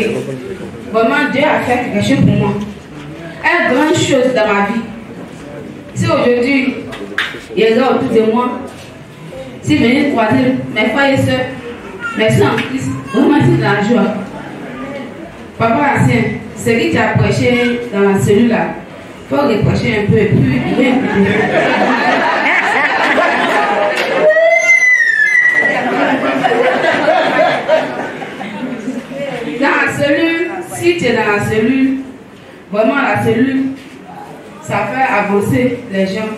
marqué. Vraiment, Dieu a fait quelque chose pour moi. Une grande chose dans ma vie. Si aujourd'hui, il est là autour de moi, si vous venez croiser mes frères et soeurs, mes soeurs en Christ, vraiment c'est de la joie. Papa Ancien, ce que tu as prêché dans la cellule-là, il faut reprocher un peu et puis il est un peu. Dans la cellule, si tu es dans la cellule, vraiment la cellule, ça fait avancer les gens.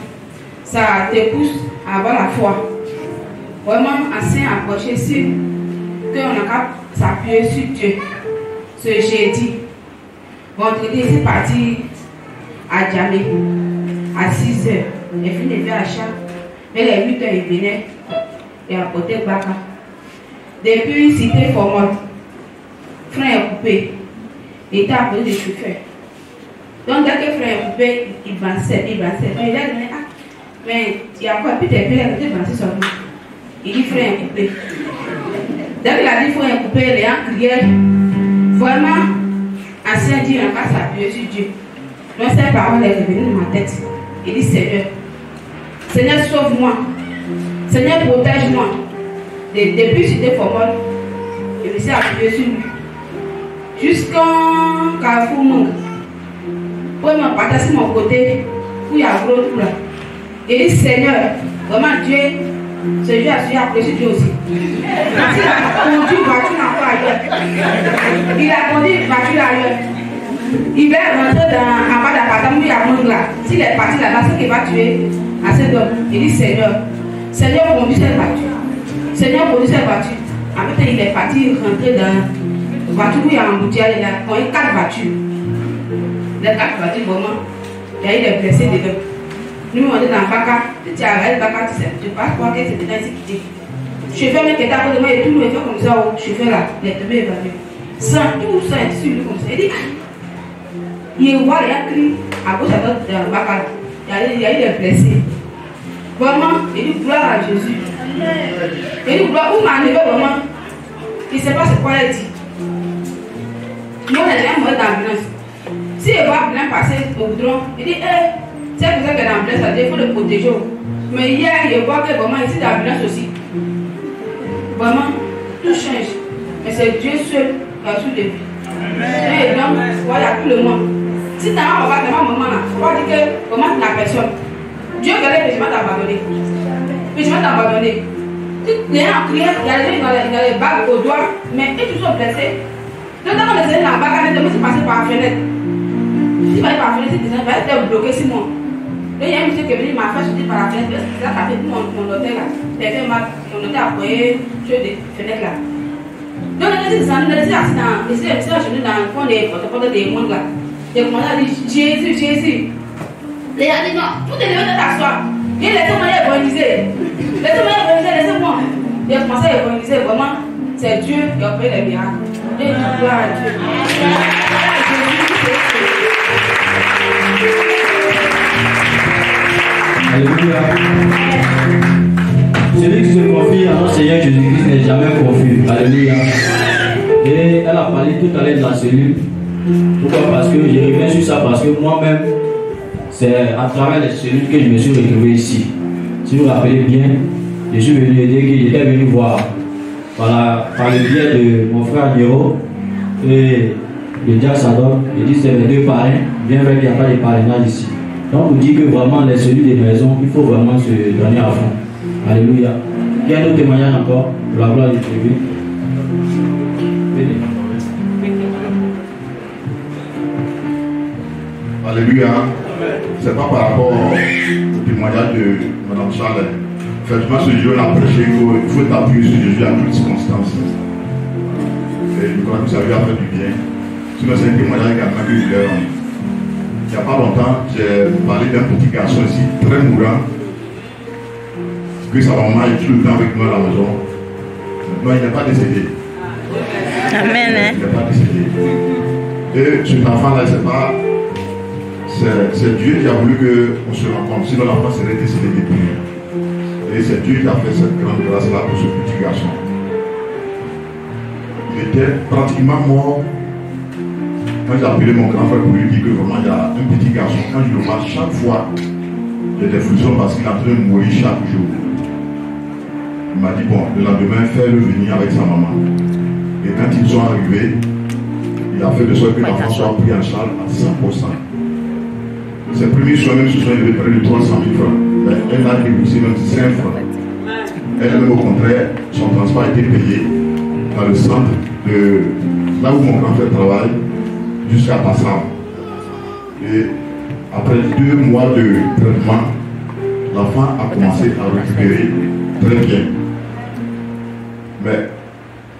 Ça te pousse à avoir la foi. Vraiment, Ancien approché ici, qu'on a qu'à s'appuyer sur Dieu. Ce jeudi, vendredi, c'est parti à Djamé, à 6 h. Il finit de faire achat. Mais les 8 h, il venait et apportait Baka. Depuis Cité Formol, frein est coupé. Il était appelé de chauffeur. Donc, dès que le frein est coupé, il avançait. Il a dit, ah, mais il y a quoi? Puis il a dit, avancer seulement. Il dit, frein est coupé. Dès qu'il a dit, frein est coupé, les gens criaient. Vraiment, Ancien dit, on va s'appuyer sur Dieu. Donc, cette parole est revenue dans ma tête. Il dit, Seigneur, Seigneur, sauve-moi. Seigneur, protège-moi. Depuis Cité Formol, je me suis appuyé sur lui. Jusqu'en Carrefour Mangue. Pour me partager mon côté, où il y a gros tout là. Il dit, Seigneur, vraiment Dieu, ce Dieu a su apprécier Dieu aussi. Il a conduit une voiture encore ailleurs. Il a conduit une voiture ailleurs. Il va rentrer en bas d'appartement où il y a Mangue là. S'il est parti là-bas, c'est qu'il va tuer à cet homme. Il dit, Seigneur, Seigneur, conduis cette voiture. Seigneur, conduis cette voiture. En fait, il est parti rentrer dans la voiture où il y a un embouteillage. Il a conduit 4 voitures. Les 4 voitures, vraiment, il y a eu des blessés dedans. Nous, on est dans Baka. Tu as arrêté Baka, tu sais. Tu ne peux pas croire que c'est dedans ici. Le chauffeur, même qui était à côté de moi, et tout le monde fait comme ça au chauffeur là. Il est tombé évacué. Sans tout ça, il est sur lui comme ça. Il dit, il voit, il y a cri à gauche à droite dans Baka. Il y a eu des blessés. Vraiment, il dit gloire à Jésus. Il dit gloire, où m'a enlevé vraiment. Il ne sait pas ce quoi il dit. Nous, on est là, on est dans l'ambulance. Si il voit bien passer au goudron, il dit, c'est pour ça que dans l'ambulance, il faut le protéger. Mais hier, il voit que vraiment ici dans l'ambulance aussi. Vraiment, tout change. Mais c'est Dieu seul qui a su le vie. Et donc, voilà tout le monde. Si ta maman va, ta maman là, on va dire que comment la personne. Dieu veut que je vais t'abandonner. Puis je vais t'abandonner. Les gens crient, il y a des gens dans les bagues au doigt, mais ils sont blessés. Donc, quand on essaie la bague, on est passé par la fenêtre. Si par la fenêtre, il va être bloqué 6 mois. Et il y a un monsieur qui est venu m'a fait jeter par la fenêtre. C'est ça qui a fait mon hôtel là. Il a fait mal. Mon hôtel a appuyé sur des fenêtres là. Donc, on a dit, on a dit, dans le fond des porte-portes des mondes là. Et on a dit, Jésus, Jésus. Les gens disent, non, vous devez t'asseoir. Et laissez-moi évangéliser. Laissez-moi. Et je commençais à évangéliser vraiment. C'est Dieu qui a fait les miracles. Et je gloire à Dieu. Alléluia. Celui qui se confie à notre Seigneur Jésus-Christ n'est jamais confus. Alléluia. Et elle a parlé tout à l'heure de la cellule. Pourquoi? Parce que je reviens sur ça, parce que moi-même, c'est à travers les cellules que je me suis retrouvé ici. Si vous vous rappelez bien, je suis venu aider, qu'il était venu voir par le biais de mon frère Niro et de Jack Sadok. Il dit c'est mes 2 parrains, bien vrai qu'il n'y a pas de parrainage ici. Donc on dit que vraiment les cellules des maisons, il faut vraiment se donner à fond. Alléluia. Il y a d'autres témoignages encore pour la gloire du Dieu. Alléluia. C'est pas par rapport au témoignage de Mme Charles. Effectivement, ce Dieu l'a prêché qu'il faut t'appuyer sur Jésus à toutes circonstances. Et je crois que ça lui a fait du bien. Sinon, c'est un témoignage également que je voulais rendre. Il n'y a pas longtemps, j'ai parlé d'un petit garçon ici, très mourant, que sa maman est tout le temps avec moi à la maison. Maintenant, il n'est pas décédé. Amen. Il n'est pas décédé. Et cet enfant-là, c'est Dieu qui a voulu qu'on se rencontre. Sinon, l'enfant serait décédé depuis. Et c'est Dieu qui a fait cette grande grâce-là pour ce petit garçon. Il était pratiquement mort Quand j'ai appelé mon grand frère pour lui dire que vraiment il y a un petit garçon, quand je le vois chaque fois, j'ai des frissons parce qu'il est en train de mourir chaque jour. Il m'a dit, bon, le lendemain, fais-le venir avec sa maman. Et quand ils sont arrivés, il a fait de sorte que l'enfant soit pris en charge à 100%. Ses premiers soins même se sont élevés près de 300 000 francs. Mais elle n'a déboursé même 5 francs. Elle-même, au contraire, son transport a été payé dans le centre de là où mon grand frère travaille, jusqu'à Passam. Et après 2 mois de traitement, l'enfant a commencé à récupérer très bien. Mais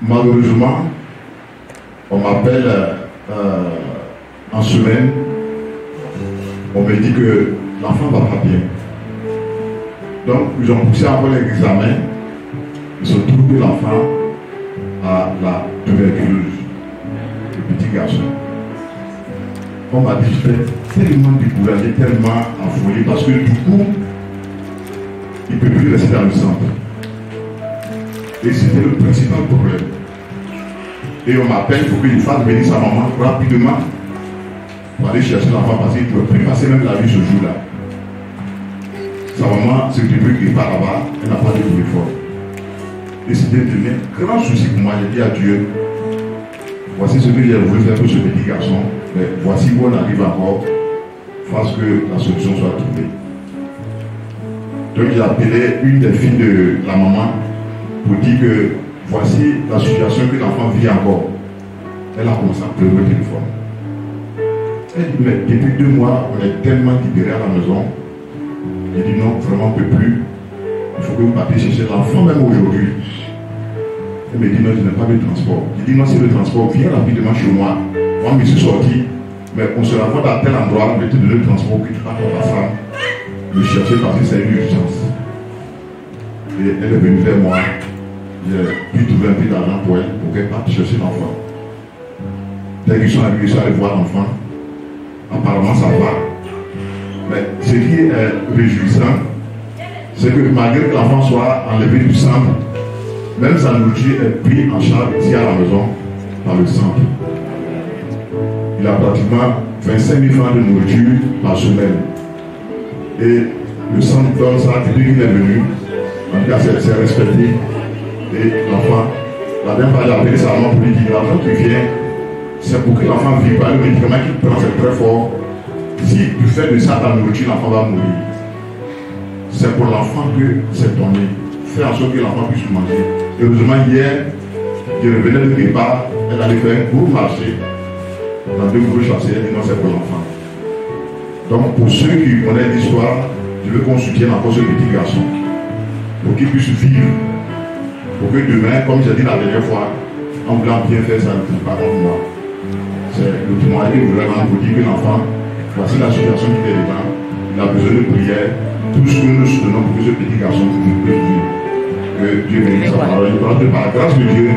malheureusement, on m'appelle en semaine, on me dit que l'enfant va pas bien. Donc, ils ont poussé encore l'examen. Ils se trouvent que l'enfant a la tuberculose, le petit garçon. On m'a dit, j'étais tellement découragé, tellement affolé, parce que du coup, il ne peut plus rester dans le centre. Et c'était le principal problème. Et on m'appelle pour qu'il fasse venir sa maman rapidement pour aller chercher l'enfant parce qu'il ne pouvait plus passer même la vie ce jour-là. Sa maman s'est dit qu'il part là-bas, elle n'a pas de téléphone. Et c'était devenu un grand souci pour moi. J'ai dit à Dieu, voici ce que j'ai voulu faire pour ce petit garçon, mais voici où on arrive encore, fasse que la solution soit trouvée. Donc j'ai appelé une des filles de la maman pour dire que voici la situation que l'enfant vit encore. Elle a commencé à pleurer au téléphone. Elle dit, mais depuis 2 mois, on est tellement libérés à la maison. J'ai dit non, vraiment on ne peut plus. Il faut que vous partiez chercher l'enfant même aujourd'hui. Elle me dit non, je n'ai pas de transport. J'ai dit non, c'est le transport, viens rapidement chez moi. Moi, je me suis sorti, mais on se rencontre à tel endroit, je vais te donner le transport que tu vas à ta femme. Le chercher parce que c'est une urgence. Et elle est venue vers moi. J'ai pu trouver un peu d'argent pour elle, pour qu'elle parte chercher l'enfant. Dès qu'ils sont arrivés, ils sont allés voir l'enfant. Apparemment, ça va. Mais ce qui est réjouissant, c'est que malgré que l'enfant soit enlevé du centre, même sa nourriture est prise en charge ici à la maison, par le centre. Il a pratiquement 25 000 francs de nourriture par semaine. Et le centre donne ça depuis qu'il est venu. En tout cas, c'est respecté. Et l'enfant, la dernière fois, j'ai appelé sa maman pour lui dire, l'argent qui vient, c'est pour que l'enfant vive pas. Le médicament qu'il prend, c'est très fort. Si tu fais de ça ta nourriture, l'enfant va mourir. C'est pour l'enfant que c'est donné. Faire en sorte que l'enfant puisse manger. Et heureusement, hier, je revenais de départ, elle allait faire un gros marché. Dans 2 gros chantiers, elle dit non, c'est pour l'enfant. Donc, pour ceux qui connaissent l'histoire, je veux qu'on soutienne encore ce petit garçon. Pour qu'il puisse vivre. Pour que demain, comme j'ai dit la dernière fois, en voulant bien faire ça, ne trouve pas comme moi. C'est le témoignage vraiment pour dire que l'enfant, voici la situation qu'il est dedans. Il a besoin de prière. Tout ce que nous soutenons pour que ce petit garçon puisse vivre. Que Dieu bénisse sa parole. Par la grâce de Dieu,